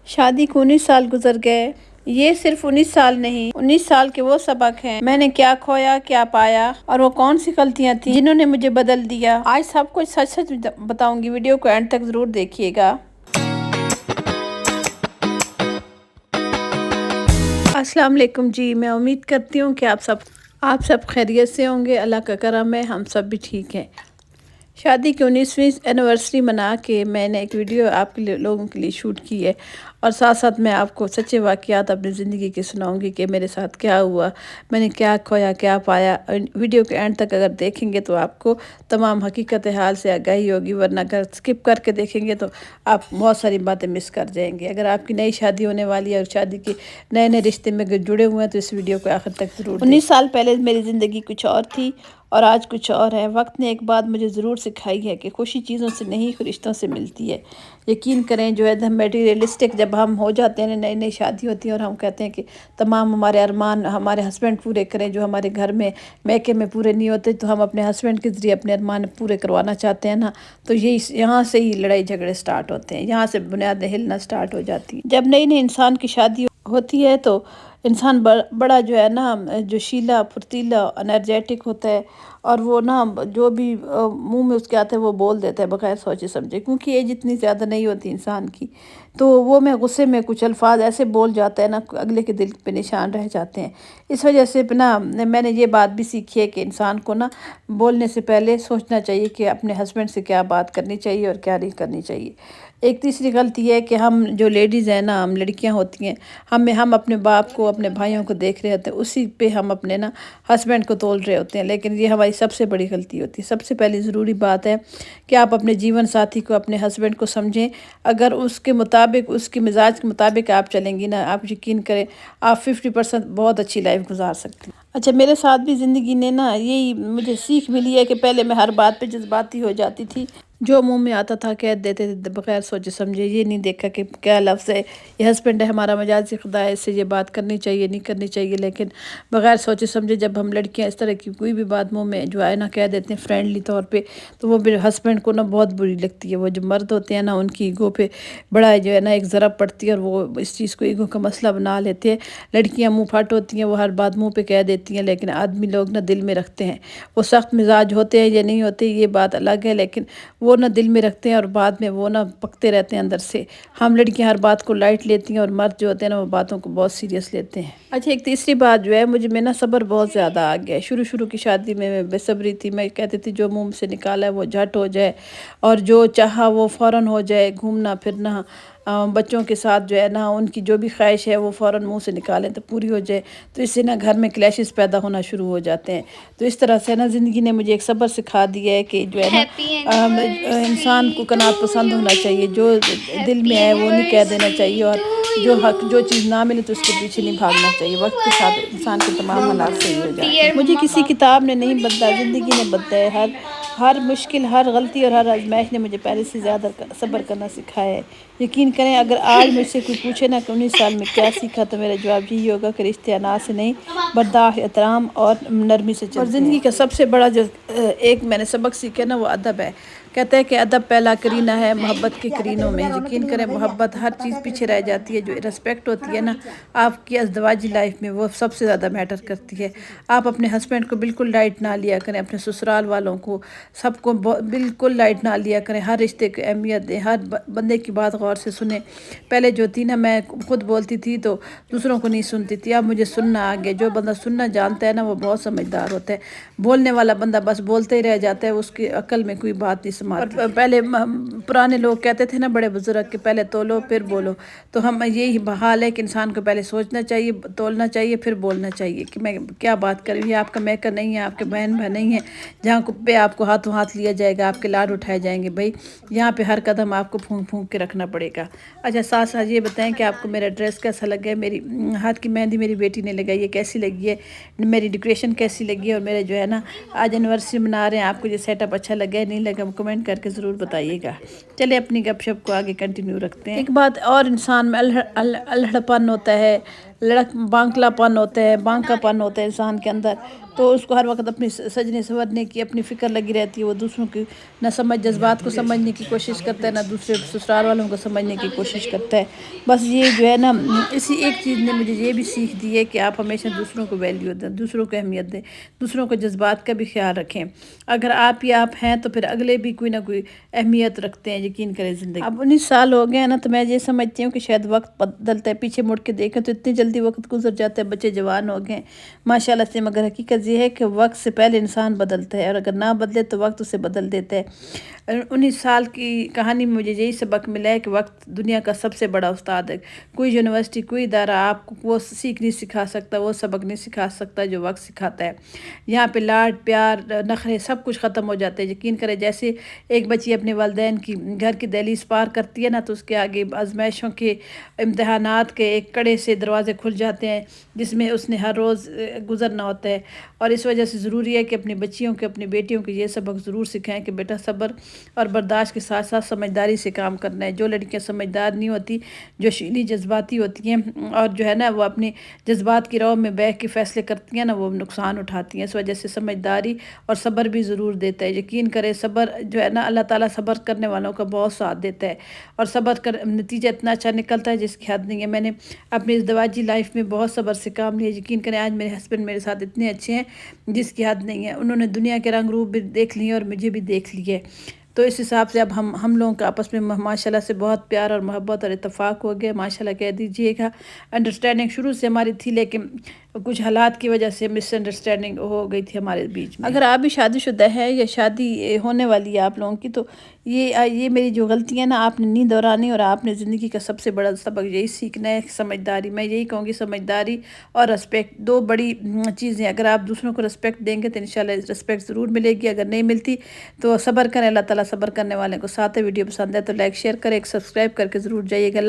شادی کو 19 سال گزر گئے۔ یہ صرف 19 سال نہیں، 19 سال کے وہ سبق ہیں میں نے کیا کھویا کیا پایا، اور وہ کون سی غلطیاں تھیں جنہوں نے مجھے بدل دیا۔ آج سب کچھ سچ سچ بتاؤں گی، ویڈیو کو اینڈ تک ضرور دیکھیے گا۔ السلام علیکم جی، میں امید کرتی ہوں کہ آپ سب خیریت سے ہوں گے۔ اللہ کا کرم ہے، ہم سب بھی ٹھیک ہیں۔ شادی کی 19ویں اینیورسری منا کے میں نے ایک ویڈیو آپ کے لوگوں کے لیے شوٹ کی ہے، اور ساتھ ساتھ میں آپ کو سچے واقعات اپنی زندگی کے سناؤں گی کہ میرے ساتھ کیا ہوا، میں نے کیا کھویا کیا پایا۔ ویڈیو کے اینڈ تک اگر دیکھیں گے تو آپ کو تمام حقیقت حال سے آگاہی ہوگی، ورنہ اگر سکپ کر کے دیکھیں گے تو آپ بہت ساری باتیں مس کر جائیں گے۔ اگر آپ کی نئی شادی ہونے والی ہے اور شادی کے نئے رشتے میں جڑے ہوئے ہیں تو اس ویڈیو کو آخر تک ضرور دیکھیں۔ 19 سال پہلے میری زندگی کچھ اور تھی اور آج کچھ اور ہے۔ وقت نے ایک بات مجھے ضرور سکھائی ہے کہ خوشی چیزوں سے نہیں، رشتوں سے ملتی ہے۔ یقین کریں جو ہے میٹیریلسٹک جب ہم ہو جاتے ہیں، نئی شادی ہوتی ہے اور ہم کہتے ہیں کہ تمام ہمارے ارمان ہمارے ہسبینڈ پورے کریں، جو ہمارے گھر میں میکے میں پورے نہیں ہوتے تو ہم اپنے ہسبینڈ کے ذریعے اپنے ارمان پورے کروانا چاہتے ہیں نا، تو یہاں سے ہی لڑائی جھگڑے سٹارٹ ہوتے ہیں، یہاں سے بنیادیں ہلنا سٹارٹ ہو جاتی ہیں۔ جب نئی انسان کی شادی ہوتی ہے تو انسان بڑا جو ہے نا جوشیلا پھرتیلا انرجیٹک ہوتا ہے، اور وہ نا جو بھی منہ میں اس کے آتے ہیں وہ بول دیتا ہے بغیر سوچے سمجھے، کیونکہ ایج اتنی زیادہ نہیں ہوتی انسان کی، تو وہ میں غصے میں کچھ الفاظ ایسے بول جاتا ہے نا اگلے کے دل پہ نشان رہ جاتے ہیں۔ اس وجہ سے نا میں نے یہ بات بھی سیکھی ہے کہ انسان کو نا بولنے سے پہلے سوچنا چاہیے کہ اپنے ہسبینڈ سے کیا بات کرنی چاہیے اور کیا نہیں کرنی چاہیے۔ ایک تیسری غلطی یہ ہے کہ ہم جو لیڈیز ہیں نا، ہم لڑکیاں ہوتی ہیں، ہم اپنے باپ کو اپنے بھائیوں کو دیکھ رہے ہوتے ہیں، اسی پہ ہم اپنے نا ہسبینڈ کو تول رہے ہوتے ہیں، لیکن یہ ہماری سب سے بڑی غلطی ہوتی ہے۔ سب سے پہلی ضروری بات ہے کہ آپ اپنے جیون ساتھی کو، اپنے ہسبینڈ کو سمجھیں۔ اگر اس کے مطابق، اس کے مزاج کے مطابق آپ چلیں گی نا، آپ یقین کریں آپ 50% بہت اچھی لائف گزار سکتی ہیں۔ اچھا، میرے ساتھ بھی زندگی نے نا یہی مجھے سیکھ ملی ہے کہ پہلے میں ہر بات پہ جذباتی ہو جاتی تھی، جو منہ میں آتا تھا کہہ دیتے تھے بغیر سوچے سمجھے، یہ نہیں دیکھا کہ کیا لفظ ہے، یہ ہسبینڈ ہے ہمارا مجازی خدا ہے، اس سے یہ بات کرنی چاہیے نہیں کرنی چاہیے، لیکن بغیر سوچے سمجھے جب ہم لڑکیاں اس طرح کی کوئی بھی بات منہ میں جو ہے نا کہہ دیتے ہیں فرینڈلی طور پہ، تو وہ میرے ہسبینڈ کو نا بہت بری لگتی ہے۔ وہ جو مرد ہوتے ہیں نا ان کی ایگو پہ بڑا جو ہے نا ایک ضرب پڑتی ہے، اور وہ اس چیز کو ایگو کا مسئلہ بنا لیتے ہیں۔ لڑکیاں منہ پھٹ ہوتی ہیں، وہ ہر بات منہ پہ کہہ دیتی ہیں، لیکن آدمی لوگ نا دل میں رکھتے ہیں۔ وہ سخت مزاج ہوتے ہیں یا نہیں ہوتے یہ بات الگ ہے، لیکن وہ نا دل میں رکھتے ہیں اور بعد میں وہ نا پکتے رہتے ہیں اندر سے۔ ہم لڑکیاں ہر بات کو لائٹ لیتی ہیں اور مرد جو ہوتے ہیں نا وہ باتوں کو بہت سیریس لیتے ہیں۔ اچھا، ایک تیسری بات جو ہے، میں نا صبر بہت زیادہ آ گیا ہے۔ شروع کی شادی میں بے صبری تھی، میں کہتی تھی جو منہ سے نکالا ہے وہ جھٹ ہو جائے، اور جو چاہا وہ فوراً ہو جائے، گھومنا پھرنا، بچوں کے ساتھ جو ہے نا ان کی جو بھی خواہش ہے وہ فوراً منہ سے نکالیں تو پوری ہو جائے، تو اس سے نا گھر میں کلیشز پیدا ہونا شروع ہو جاتے ہیں۔ تو اس طرح سے نا زندگی نے مجھے ایک صبر سکھا دیا ہے کہ جو ہے نا انسان کو قناعت پسند ہونا چاہیے، جو دل میں ہے وہ نہیں کہہ دینا چاہیے، اور جو چیز نہ ملے تو اس کے پیچھے نہیں بھاگنا چاہیے۔ وقت کے ساتھ انسان کے تمام حالات صحیح ہو جاتے ہیں۔ مجھے کسی کتاب نے نہیں بدلا، زندگی نے بدلا ہے۔ ہر مشکل، ہر غلطی اور ہر آزمائش نے مجھے پہلے سے زیادہ صبر کرنا سکھایا ہے۔ یقین کریں اگر آج مجھ سے کوئی پوچھے نا کہ 19 سال میں کیا سیکھا، تو میرا جواب یہی ہوگا کہ رشتے اناج سے نہیں، برداشت، احترام اور نرمی سے چلتے ہیں۔ اور زندگی کا سب سے بڑا جو ایک میں نے سبق سیکھا نا وہ ادب ہے۔ کہتے ہیں کہ ادب پہلا کرینہ ہے محبت کے کرینوں میں۔ یقین کریں محبت ہر چیز پیچھے رہ جاتی ہے، جو رسپیکٹ ہوتی ہے نا آپ کی ازدواجی لائف میں وہ سب سے زیادہ میٹر کرتی ہے۔ آپ اپنے ہسبینڈ کو بالکل لائٹ نہ لیا کریں، اپنے سسرال والوں کو سب کو بالکل لائٹ نہ لیا کریں، ہر رشتے کو اہمیت دیں، ہر بندے کی بات غور سے سنیں۔ پہلے جو تھی نا میں خود بولتی تھی تو دوسروں کو نہیں سنتی تھی، اب مجھے سننا آ گیا۔ جو بندہ سننا جانتا ہے نا وہ بہت سمجھدار ہوتا ہے، بولنے والا بندہ بس بولتے ہی رہ جاتا ہے، اس کی عقل میں کوئی بات نہیں سماتی۔ اور پہلے پرانے لوگ کہتے تھے نا بڑے بزرگ کہ پہلے تولو پھر بولو، تو ہم یہی حال ہے کہ انسان کو پہلے سوچنا چاہیے، تولنا چاہیے، پھر بولنا چاہیے کہ میں کیا بات کروں۔ یہ آپ کا میکر نہیں ہے، آپ کے بہن بھائی نہیں ہیں جہاں پہ آپ کو ہاتھوں ہاتھ لیا جائے گا، آپ کے لاڈ اٹھائے جائیں گے۔ بھائی یہاں پہ ہر قدم آپ کو پھونک پھونک کے رکھنا پڑے گا۔ اچھا، ساتھ ساتھ یہ بتائیں کہ آپ کو میرا ڈریس کیسا لگا ہے، میری ہاتھ کی مہندی میری بیٹی نے لگائی ہے کیسی لگی ہے، میری ڈیکوریشن کیسی لگی ہے، اور میرے جو ہے نا آج اینیورسری منا رہے ہیں، آپ کو یہ سیٹ اپ اچھا لگا ہے نہیں لگا کمنٹ کر کے ضرور بتائیے گا۔ چلے اپنی گپ شپ کو آگے کنٹینیو رکھتے ہیں۔ ایک بات اور، انسان میں الہڑ پن ہوتا ہے، بانکلا پن ہوتا ہے، بانکا پن ہوتا ہے انسان کے اندر، تو اس کو ہر وقت اپنی سجنے سنورنے کی اپنی فکر لگی رہتی ہے، وہ دوسروں کی نہ سمجھ جذبات کو سمجھنے کی کوشش کرتا ہے، نہ دوسرے سسرال والوں کو سمجھنے کی کوشش کرتا ہے۔ بس یہ جو ہے نا، اسی ایک چیز نے مجھے یہ بھی سیکھ دی ہے کہ آپ ہمیشہ دوسروں کو ویلیو دیں، دوسروں کو اہمیت دیں، دوسروں کو جذبات کا بھی خیال رکھیں۔ اگر آپ ہی آپ ہیں تو پھر اگلے بھی کوئی نہ کوئی اہمیت رکھتے ہیں، یقین کریں زندگی۔ اب 19 سال ہو گئے ہیں نا، تو میں یہ سمجھتی ہوں کہ شاید وقت بدلتا ہے، پیچھے مڑ کے دیکھیں تو اتنی جلدی وقت گزر جاتا ہے، بچے جوان ہو گئے ہیں ماشاءاللہ سے، مگر حقیقت یہ ہے کہ وقت سے پہلے انسان بدلتا ہے، اور اگر نہ بدلے تو وقت اسے بدل دیتا ہے۔ 19 سال کی کہانی میں مجھے یہی سبق ملا ہے کہ وقت دنیا کا سب سے بڑا استاد ہے۔ کوئی یونیورسٹی، کوئی ادارہ آپ کو وہ سیکھ نہیں سکھا سکتا، وہ سبق نہیں سکھا سکتا جو وقت سکھاتا ہے۔ یہاں پہ لاڈ پیار نخرے سب کچھ ختم ہو جاتے ہیں۔ یقین کریں جیسے ایک بچی اپنے والدین کی گھر کی دہلیز پار کرتی ہے نا، تو اس کے آگے آزمائشوں کے، امتحانات کے ایک کڑے سے دروازے کھل جاتے ہیں، جس میں اس نے ہر روز گزرنا ہوتا ہے۔ اور اس وجہ سے ضروری ہے کہ اپنی بچیوں کے، اپنی بیٹیوں کو یہ سبق ضرور سکھائیں کہ بیٹا صبر اور برداشت کے ساتھ ساتھ سمجھداری سے کام کرنا ہے۔ جو لڑکیاں سمجھدار نہیں ہوتی، جو شیلی جذباتی ہوتی ہیں، اور جو ہے نا وہ اپنی جذبات کی رو میں بہہ کے فیصلے کرتی ہیں نا، وہ نقصان اٹھاتی ہیں۔ اس وجہ سے سمجھداری اور صبر بھی ضرور دیتا ہے۔ یقین کریں صبر جو ہے نا، اللہ تعالیٰ صبر کرنے والوں کا بہت ساتھ دیتا ہے، اور صبر کا نتیجہ اتنا اچھا نکلتا ہے جس کی حد نہیں ہے۔ میں نے اپنی ازدواجی لائف میں بہت صبر سے کام لیا۔ یقین کریں آج میرے ہسبینڈ میرے ساتھ اتنے اچھے ہیں جس کی حد نہیں ہے۔ انہوں نے دنیا کے رنگ روپ بھی دیکھ لیے اور مجھے بھی دیکھ لیے، تو اس حساب سے اب ہم لوگوں کا آپس میں ماشاءاللہ سے بہت پیار اور محبت اور اتفاق ہو گیا، ماشاءاللہ کہہ دیجئے گا۔ انڈرسٹینڈنگ شروع سے ہماری تھی، لیکن کچھ حالات کی وجہ سے مس انڈرسٹینڈنگ ہو گئی تھی ہمارے بیچ میں۔ اگر آپ بھی شادی شدہ ہے یا شادی ہونے والی ہے آپ لوگوں کی، تو یہ میری جو غلطی ہے نا، آپ نے نہیں دہرانی، اور آپ نے زندگی کا سب سے بڑا سبق یہی سیکھنا ہے، سمجھداری۔ میں یہی کہوں گی سمجھداری اور رسپیکٹ دو بڑی چیزیں۔ اگر آپ دوسروں کو رسپیکٹ دیں گے تو انشاءاللہ رسپیکٹ ضرور ملے گی، اگر نہیں ملتی تو صبر کریں، اللہ تعالیٰ صبر کرنے والے کو ساتھ ہے۔ ویڈیو پسند ہے تو لائک شیئر کریں، ایک سبسکرائب کر کے ضرور جائیے گا۔